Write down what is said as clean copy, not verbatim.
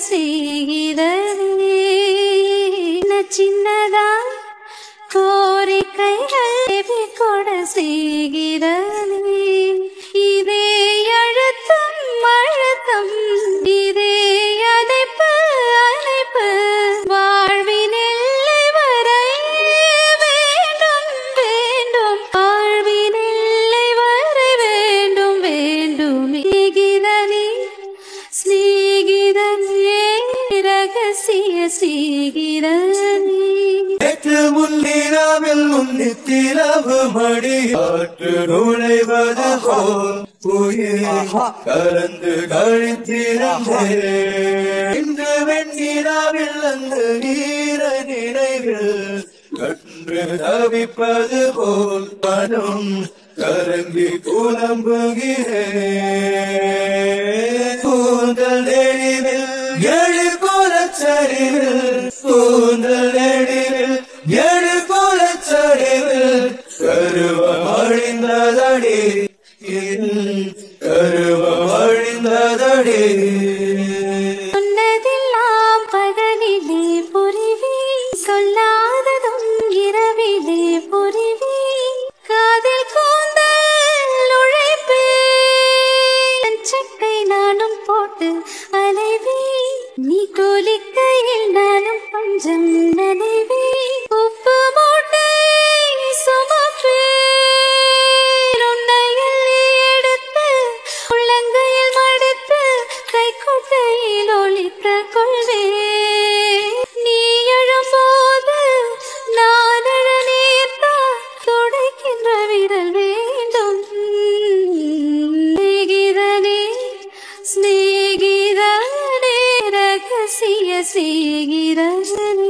செய்கிறதே சின்னதா கோரிக்கைகள் கொட செய்கிறதே இதே அழுத்தம் அழுத்தம் இதே அழைப்பு அழைப்பு வாழ்வின் எல்லை வரை வேண்டும் வேண்டும் வாழ்வின் எல்லை வரை வேண்டும் வேண்டும் சிநேகிதனே ரகசிய சிநேகிதனே முன்னிரவில் முன்னித்திரவு மடியாற்று நுழைவது போல் கலந்து கழித்திருந்தேன் இன்று வெண்ணிராவில் அந்த நீர நினைவில் கன்று தவிப்பது போல் மனம் கலங்கி புலம்புகிறேன் கூந்தல் நெடிவில் எழுகோலச்சரிவில் கூந்தல் நெடிவில் எழுகோலச்சரிவில் கருவம் அழிந்ததடி கருவம் அழிந்ததடி சொன்னதெல்லாம் பகலிலே புரிவி சொல்லாததும் இரவிலே புரிவி காதில் கூந்தல் உழைப்பே சக்கை நானும் போட்டு அலைவி நீ கோலிக்கையில் நானும் பஞ்சம் நனைவி உப்பு மூட்டை சுமப்பே உன்னையில் எடுத்து உள்ளங்கையில் மடுத்து கைக்குட்டையில் ஒழிக்க கொள்வே நீ எழும்போது நான் எழ நேர்த்தா துடைக்கின்ற விரல் வேண்டும் சிநேகிதனே ரகசிய சிநேகிதனே